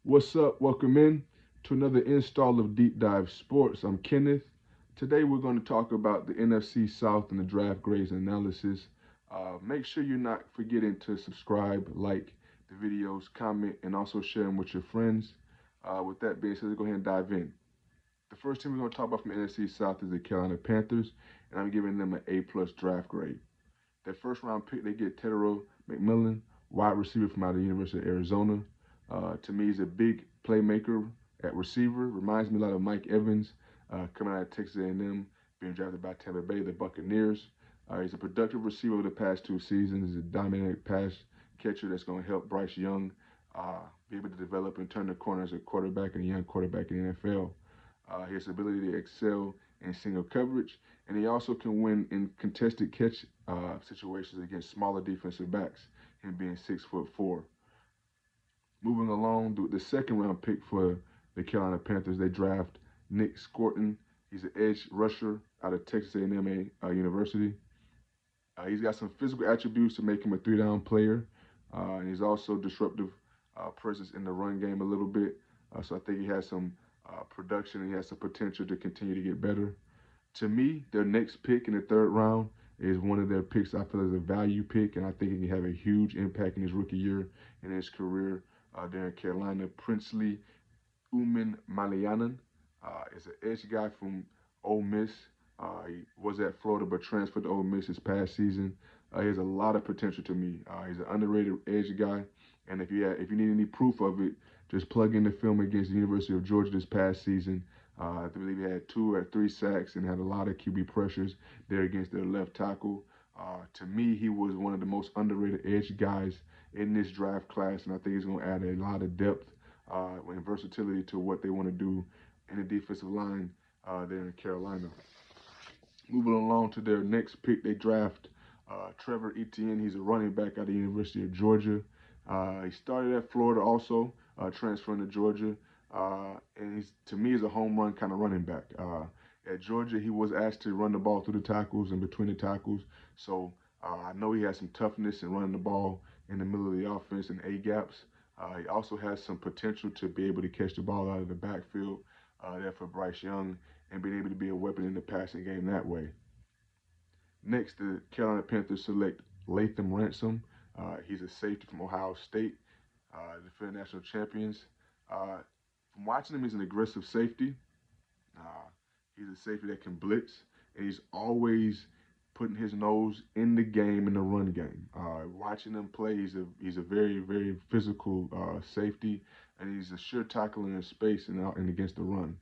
What's up? Welcome in to another install of Deep Dive Sports. I'm Kenneth. Today we're going to talk about the NFC South and the draft grades and analysis. Make sure you're not forgetting to subscribe, like the videos, comment, and also share them with your friends. With that being said, let's go ahead and dive in. The first team we're going to talk about from the NFC South is the Carolina Panthers, and I'm giving them an A plus draft grade. Their first round pick, they get Tedero McMillan, wide receiver from out of the University of Arizona. To me, he's a big playmaker at receiver. Reminds me a lot of Mike Evans coming out of Texas A&M, being drafted by Tampa Bay, the Buccaneers. He's a productive receiver over the past 2 seasons. He's a dominant pass catcher that's going to help Bryce Young be able to develop and turn the corner as a quarterback and a young quarterback in the NFL. He has the ability to excel in single coverage, and he also can win in contested catch situations against smaller defensive backs, him being 6'4". Moving along, the second round pick for the Carolina Panthers, they draft Nick Scorton. He's an edge rusher out of Texas A&M University. He's got some physical attributes to make him a three-down player, and he's also disruptive presence in the run game a little bit. So I think he has some production and he has some potential to continue to get better. To me, their next pick in the third round is one of their picks I feel is a value pick, and I think he can have a huge impact in his rookie year and his career there in Carolina. Princely Uman Malayanan is an edge guy from Ole Miss. He was at Florida but transferred to Ole Miss this past season. He has a lot of potential to me. He's an underrated edge guy, and if you need any proof of it, just plug in the film against the University of Georgia this past season. I believe he had 2 or 3 sacks and had a lot of QB pressures there against their left tackle. To me, he was one of the most underrated edge guys in this draft class, and I think he's going to add a lot of depth and versatility to what they want to do in the defensive line there in Carolina. Moving along to their next pick, they draft Trevor Etienne. He's a running back out of the University of Georgia. He started at Florida also, transferring to Georgia. And to me, he's a home run kind of running back. At Georgia, he was asked to run the ball through the tackles and between the tackles. So I know he has some toughness in running the ball in the middle of the offense and A-gaps. He also has some potential to be able to catch the ball out of the backfield there for Bryce Young and being able to be a weapon in the passing game that way. Next, the Carolina Panthers select Latham Ransom. He's a safety from Ohio State, defending national champions. From watching him, he's an aggressive safety. He's a safety that can blitz, and he's always putting his nose in the game in the run game. Watching him play, he's a very, very physical safety, and he's a sure tackler in space and against the run.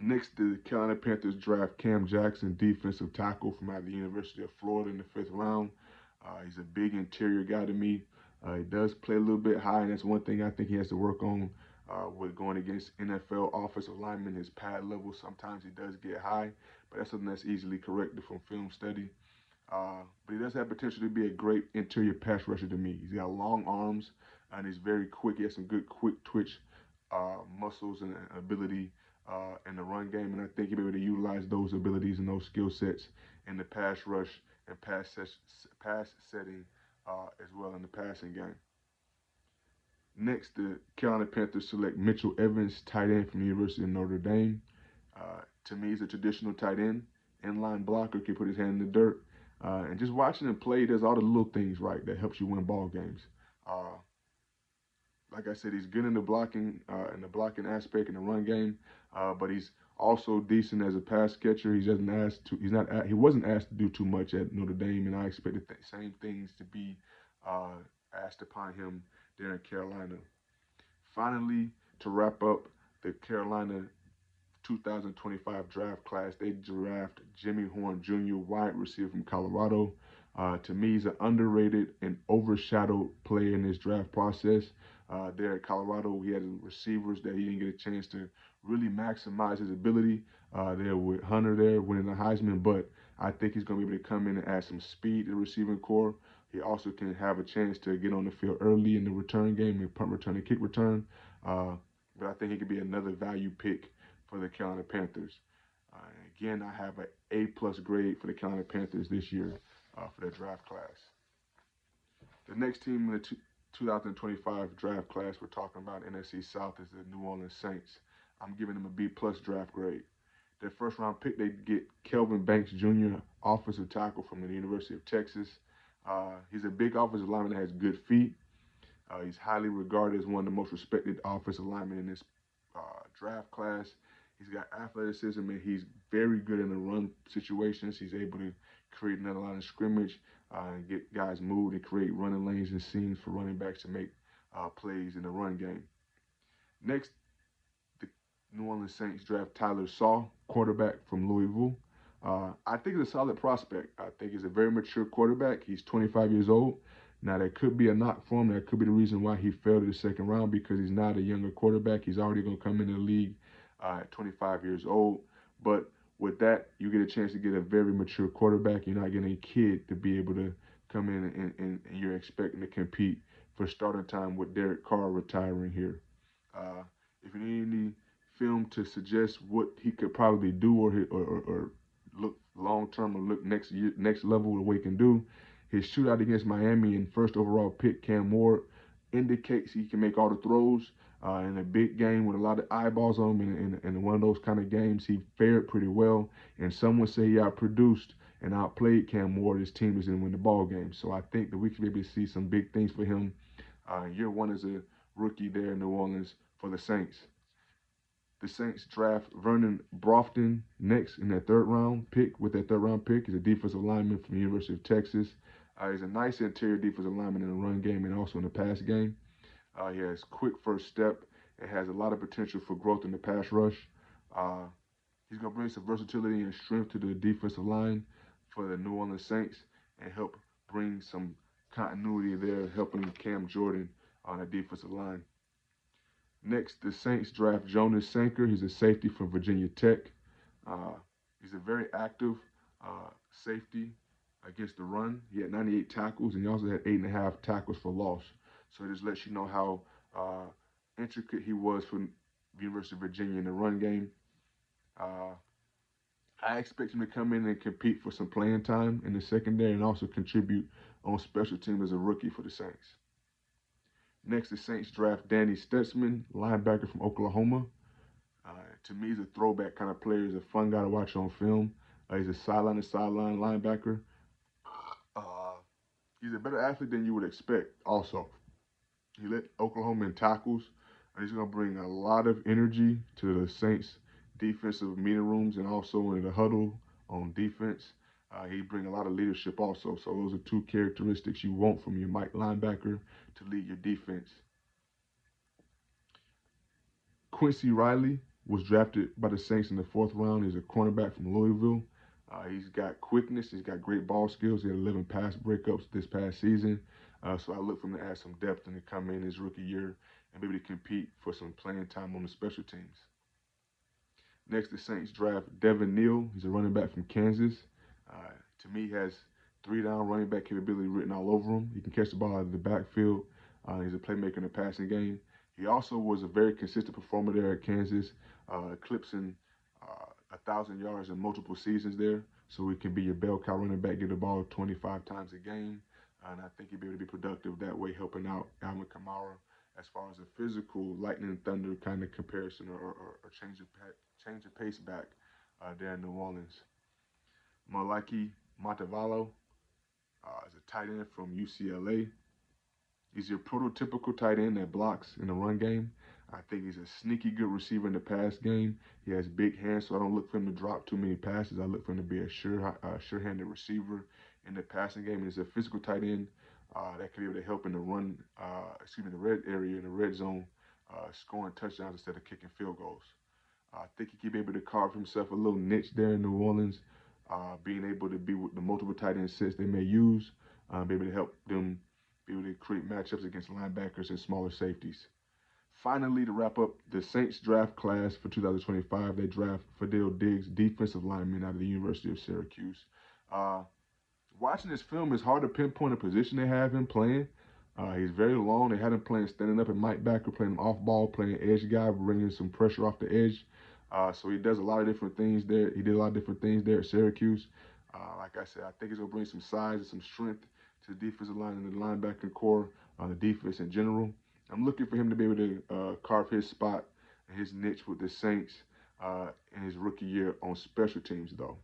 Next, the Carolina Panthers draft Cam Jackson, defensive tackle from out of the University of Florida in the 5th round. He's a big interior guy to me. He does play a little bit high, and that's one thing I think he has to work on with going against NFL offensive linemen. His pad level, sometimes he does get high, but that's something that's easily corrected from film study. But he does have potential to be a great interior pass rusher to me. He's got long arms, and he's very quick. He has some good quick twitch muscles and ability in the run game, and I think he'll be able to utilize those abilities and those skill sets in the pass rush and pass setting as well in the passing game. Next, the Carolina Panthers select Mitchell Evans, tight end from the University of Notre Dame. To me, he's a traditional tight end, inline blocker, can put his hand in the dirt. And just watching him play, he does all the little things right that helps you win ball games. Like I said, he's good in the blocking aspect in the run game, but he's also decent as a pass catcher. He wasn't asked to do too much at Notre Dame, and I expected the same things to be asked upon him there in Carolina. Finally, to wrap up the Carolina 2025 draft class, they draft Jimmy Horn Jr., wide receiver from Colorado. To me, he's an underrated and overshadowed player in this draft process. There at Colorado, he had receivers that he didn't get a chance to really maximize his ability. There with Hunter there winning the Heisman, but I think he's going to be able to come in and add some speed to the receiving core. He also can have a chance to get on the field early in the return game, and punt return and kick return. But I think he could be another value pick for the Carolina Panthers. Again, I have an A+ grade for the Carolina Panthers this year for their draft class. The next team in the 2025 draft class we're talking about, NFC South, is the New Orleans Saints. I'm giving them a B plus draft grade. Their first round pick, they get Kelvin Banks Jr., offensive tackle from the University of Texas. He's a big offensive lineman that has good feet. He's highly regarded as one of the most respected offensive linemen in this draft class. He's got athleticism and he's very good in the run situations. He's able to create another line of scrimmage and get guys moved and create running lanes and seams for running backs to make plays in the run game. Next, the New Orleans Saints draft Tyler Saw, quarterback from Louisville. I think he's a solid prospect. I think he's a very mature quarterback. He's 25 years old. Now, that could be a knock for him. That could be the reason why he fell to the second round, because he's not a younger quarterback. He's already going to come in the league at 25 years old. But with that, you get a chance to get a very mature quarterback. You're not getting a kid to be able to come in and you're expecting to compete for starting time with Derek Carr retiring here. If you need any film to suggest what he could probably do or look long term or look next level of what he can do, his shootout against Miami and first overall pick Cam Ward indicates he can make all the throws. In a big game with a lot of eyeballs on him, in one of those kind of games, he fared pretty well. And some would say he outproduced and outplayed Cam Ward. His team is going to win the ball game. So I think that we can maybe see some big things for him year one as a rookie there in New Orleans for the Saints. The Saints draft Vernon Brofton next in their third round pick. With their third round pick, he's a defensive lineman from the University of Texas. He's a nice interior defensive lineman in the run game and also in the pass game. He has quick first step and has a lot of potential for growth in the pass rush. He's going to bring some versatility and strength to the defensive line for the New Orleans Saints and help bring some continuity there, helping Cam Jordan on the defensive line. Next, the Saints draft Jonas Sanker. He's a safety from Virginia Tech. He's a very active safety against the run. He had 98 tackles, and he also had 8.5 tackles for loss. So it just lets you know how intricate he was for the University of Virginia in the run game. I expect him to come in and compete for some playing time in the secondary and also contribute on special teams as a rookie for the Saints. Next, the Saints draft Danny Stutzman, linebacker from Oklahoma. To me, he's a throwback kind of player. He's a fun guy to watch on film. He's a sideline-to-sideline linebacker. He's a better athlete than you would expect also. He led Oklahoma in tackles. He's going to bring a lot of energy to the Saints' defensive meeting rooms and also in the huddle on defense. He brings a lot of leadership also. So those are two characteristics you want from your linebacker to lead your defense. Quincy Riley was drafted by the Saints in the fourth round. He's a cornerback from Louisville. He's got quickness. He's got great ball skills. He had 11 pass breakups this past season. So I look for him to add some depth and to come in his rookie year and be able to compete for some playing time on the special teams. Next, the Saints draft Devin Neal. He's a running back from Kansas. To me, he has 3-down running back capability written all over him. He can catch the ball out of the backfield. He's a playmaker in the passing game. He also was a very consistent performer there at Kansas, eclipsing 1,000 yards in multiple seasons there. So he can be your bell cow running back, get the ball 25 times a game. And I think he'll be able to be productive that way, helping out Alvin Kamara as far as a physical lightning and thunder kind of comparison or change of pace back there in New Orleans. Malaki Montevallo is a tight end from UCLA. He's your prototypical tight end that blocks in the run game. I think he's a sneaky good receiver in the pass game. He has big hands, so I don't look for him to drop too many passes. I look for him to be a sure-handed receiver in the passing game. And he's a physical tight end that can be able to help in the the red area, in the red zone, scoring touchdowns instead of kicking field goals. I think he can be able to carve himself a little niche there in New Orleans, being able to be with the multiple tight end sets they may use, be able to help them be able to create matchups against linebackers and smaller safeties. Finally, to wrap up the Saints draft class for 2025, they draft Fadil Diggs, defensive lineman out of the University of Syracuse. Watching this film, it's hard to pinpoint a position they have him playing. He's very long. They had him playing standing up at Mike backer, playing off ball, playing edge guy, bringing some pressure off the edge. So he does a lot of different things there. He did a lot of different things there at Syracuse. Like I said, I think he's going to bring some size and some strength to the defensive line and the linebacking core on the defense in general. I'm looking for him to be able to carve his spot and his niche with the Saints in his rookie year on special teams, though.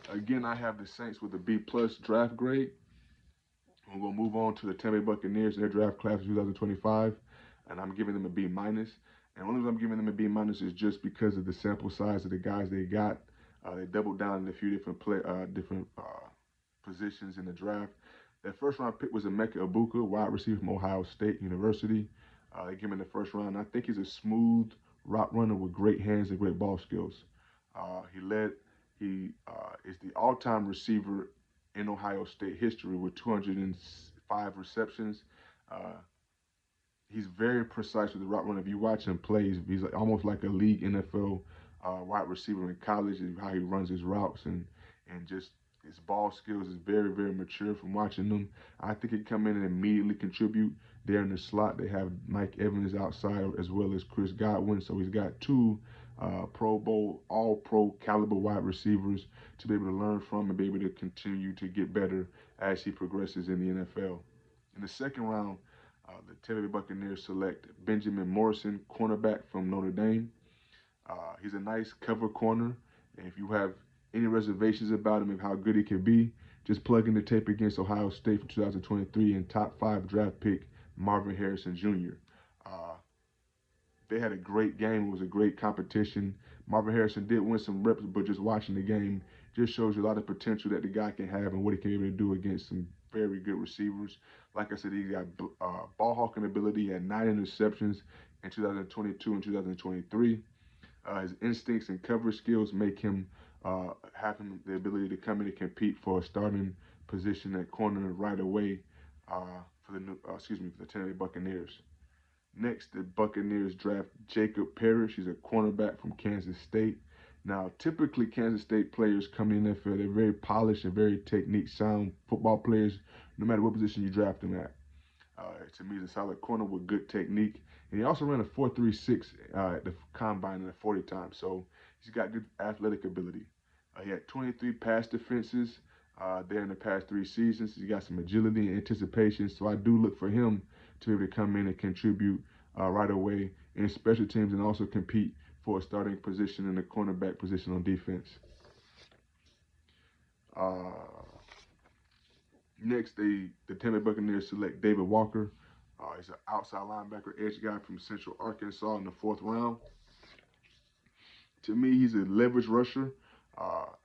Again, I have the Saints with a B plus draft grade. We're gonna move on to the Tampa Bay Buccaneers in their draft class of 2025, and I'm giving them a B minus. And one of them I'm giving them a B minus is just because of the sample size of the guys they got. They doubled down in a few different positions in the draft. Their first round pick was Emeka Ibuka, wide receiver from Ohio State University. They gave him in the first round. I think he's a smooth route runner with great hands and great ball skills. He is the all-time receiver in Ohio State history with 205 receptions. Uh, he's very precise with the route runner. If you watch him play, he's like, almost like a league NFL wide receiver in college, and how he runs his routes and just his ball skills is very, very mature from watching them. I think he can come in and immediately contribute there in the slot. They have Mike Evans outside as well as Chris Godwin, so he's got two Pro Bowl, all pro caliber wide receivers to be able to learn from and be able to continue to get better as he progresses in the NFL. In the second round, the Tampa Bay Buccaneers select Benjamin Morrison, cornerback from Notre Dame. He's a nice cover corner, and if you have any reservations about him and how good he can be, just plug in the tape against Ohio State from 2023 and top 5 draft pick Marvin Harrison Jr. They had a great game. It was a great competition. Marvin Harrison did win some reps, but just watching the game just shows you a lot of potential that the guy can have and what he can be able to do against some very good receivers. Like I said, he got ball hawking ability. He had 9 interceptions in 2022 and 2023. His instincts and coverage skills make him have him the ability to come in and compete for a starting position at corner right away for the Tampa Bay Buccaneers. Next, the Buccaneers draft Jacob Parrish. He's a cornerback from Kansas State. Now, typically, Kansas State players come in the NFL, they're very polished and very technique sound football players, no matter what position you draft them at. To me, he's a solid corner with good technique. And he also ran a 4.36 at the combine in the 40 times. So he's got good athletic ability. He had 23 pass defenses there in the past 3 seasons. He got some agility and anticipation. So I do look for him to be able to come in and contribute right away in special teams and also compete for a starting position in the cornerback position on defense. Next, the Tampa Bay Buccaneers select David Walker. He's an outside linebacker, edge guy from Central Arkansas in the 4th round. To me, he's a leverage rusher.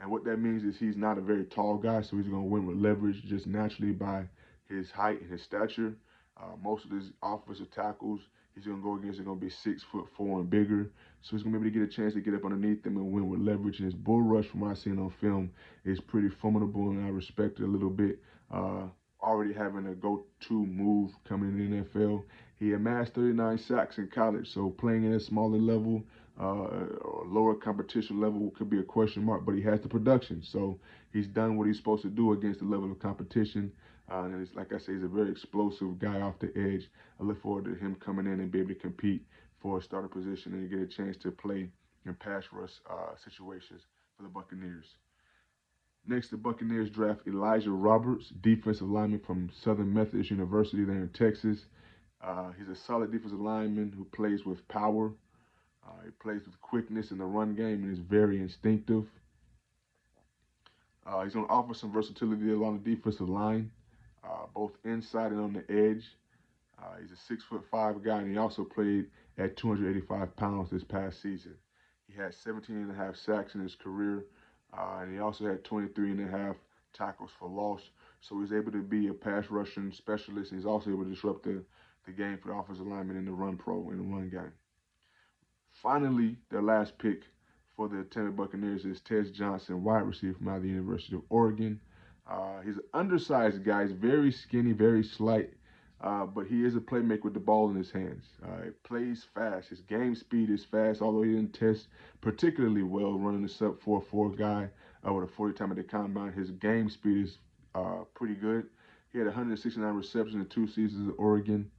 And what that means is he's not a very tall guy, so he's going to win with leverage just naturally by his height and his stature. Most of his offensive tackles he's going to go against are going to be 6'4" and bigger. So he's going to be able to get a chance to get up underneath them and win with leverage. And his bull rush, from what I've seen on film, is pretty formidable, and I respect it a little bit. Already having a go-to move coming in the NFL. He amassed 39 sacks in college, so playing at a smaller level, or lower competition level could be a question mark, but he has the production. So he's done what he's supposed to do against the level of competition. And it's, like I say, he's a very explosive guy off the edge. I look forward to him coming in and be able to compete for a starter position and get a chance to play in pass rush situations for the Buccaneers. Next, the Buccaneers draft Elijah Roberts, defensive lineman from Southern Methodist University there in Texas. He's a solid defensive lineman who plays with power. He plays with quickness in the run game and is very instinctive. He's going to offer some versatility along the defensive line, both inside and on the edge. He's a 6'5" guy, and he also played at 285 pounds this past season. He had 17.5 sacks in his career, and he also had 23.5 tackles for loss. So he's able to be a pass rushing specialist, and he's also able to disrupt the game for the offensive lineman in the run game. Finally, their last pick for the Tampa Bay Buccaneers is Tez Johnson, wide receiver from out of the University of Oregon. He's an undersized guy. He's very skinny, very slight, but he is a playmaker with the ball in his hands. He plays fast. His game speed is fast, although he didn't test particularly well running a sub 4.4 guy with a 40 time at the combine. His game speed is pretty good. He had 169 receptions in 2 seasons at Oregon.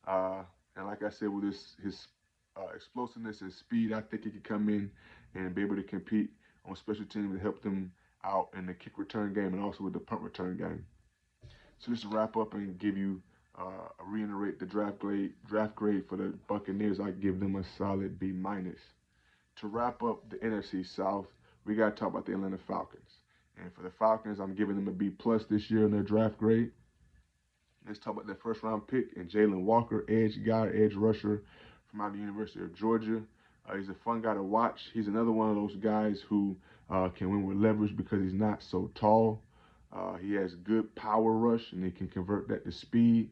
And like I said, with his explosiveness and speed, I think he could come in and be able to compete on special teams and help them out in the kick return game and also with the punt return game. So just to wrap up and give you reiterate the draft grade for the Buccaneers, I give them a solid B minus. To wrap up the NFC South, we got to talk about the Atlanta Falcons. And for the Falcons, I'm giving them a B plus this year in their draft grade. Let's talk about their first round pick and Jalen Walker, edge guy, edge rusher from out of the University of Georgia. He's a fun guy to watch. He's another one of those guys who can win with leverage because he's not so tall. He has good power rush and he can convert that to speed.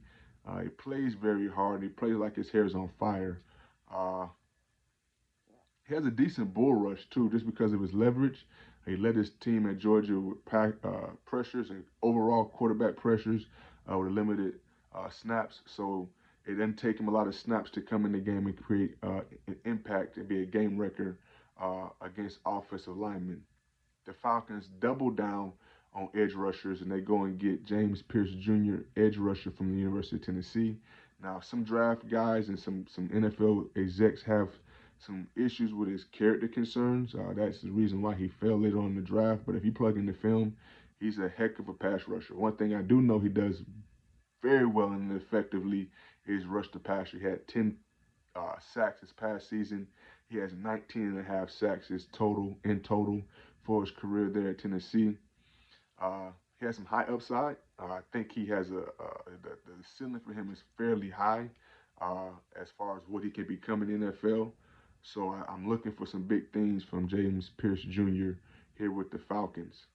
He plays very hard. He plays like his hair is on fire. Uh, he has a decent bull rush too, just because of his leverage. He led his team at Georgia with pressures and overall quarterback pressures with limited snaps. So it didn't take him a lot of snaps to come in the game and create an impact and be a game wrecker against offensive linemen. The Falcons double down on edge rushers and they go and get James Pierce Jr., edge rusher from the University of Tennessee. Now, some draft guys and some NFL execs have some issues with his character concerns. That's the reason why he fell later on in the draft. But if you plug in the film, he's a heck of a pass rusher. One thing I do know he does very well and effectively is rush the passer. He had 10 sacks this past season. He has 19 and a half sacks in total for his career there at Tennessee. He has some high upside. I think he has the ceiling for him is fairly high as far as what he can become in the NFL. So I'm looking for some big things from James Pierce Jr. here with the Falcons.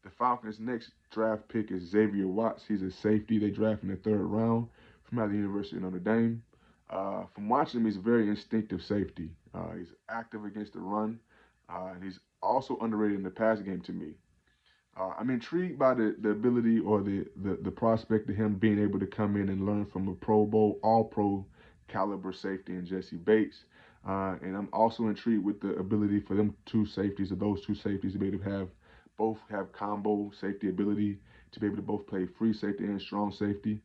The Falcons' next draft pick is Xavier Watts. He's a safety they draft in the third round from out of the University of Notre Dame. From watching him, he's a very instinctive safety. He's active against the run, and he's also underrated in the pass game to me. I'm intrigued by the ability or the prospect of him being able to come in and learn from a Pro Bowl, all pro caliber safety in Jesse Bates. And I'm also intrigued with the ability for those two safeties to be able to both have combo safety ability, to be able to both play free safety and strong safety.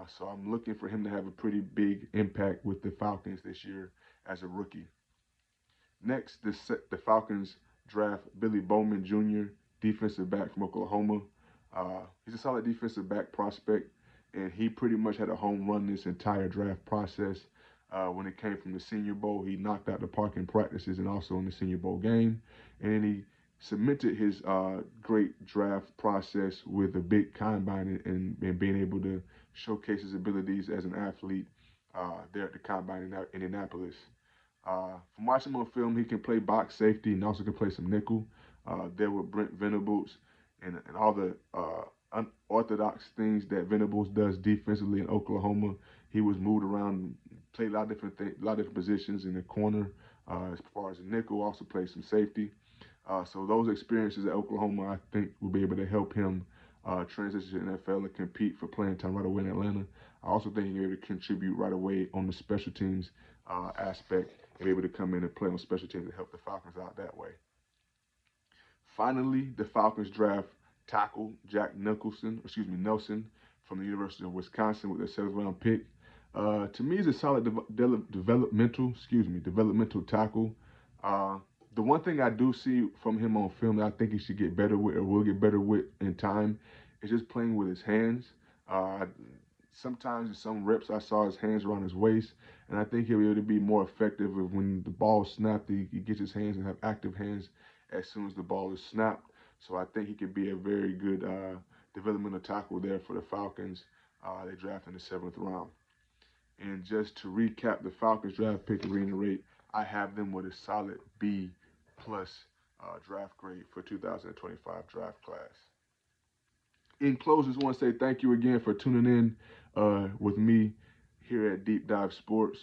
So I'm looking for him to have a pretty big impact with the Falcons this year as a rookie. Next, the Falcons draft Billy Bowman Jr., defensive back from Oklahoma. He's a solid defensive back prospect, and he pretty much had a home run this entire draft process. When it came from the Senior Bowl, he knocked out the park in practices and also in the Senior Bowl game. And then he cemented his great draft process with a big combine and being able to showcase his abilities as an athlete there at the combine in Indianapolis. From watching him on film, he can play box safety and also can play some nickel. There with Brent Venables and all the unorthodox things that Venables does defensively in Oklahoma. He was moved around, played a lot of different positions in the corner. As far as a nickel, also played some safety. So those experiences at Oklahoma, I think, will be able to help him transition to the NFL and compete for playing time right away in Atlanta. I also think he'll be able to contribute right away on the special teams aspect and be able to come in and play on special teams and help the Falcons out that way. Finally, the Falcons draft tackle Nelson from the University of Wisconsin with their seventh round pick. To me, he's a solid developmental tackle. The one thing I do see from him on film that I think he should get better with or will get better with in time is just playing with his hands. Sometimes in some reps I saw his hands around his waist, and I think he'll be able to be more effective when the ball is snapped. He gets his hands and have active hands as soon as the ball is snapped. So I think he could be a very good developmental tackle there for the Falcons. They draft in the seventh round. And just to recap the Falcons draft pick and reiterate, I have them with a solid B plus draft grade for 2025 draft class. In closing, I just want to say thank you again for tuning in with me here at Deep Dive Sports.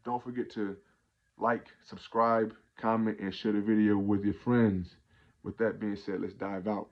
Don't forget to like, subscribe, comment, and share the video with your friends. With that being said, let's dive out.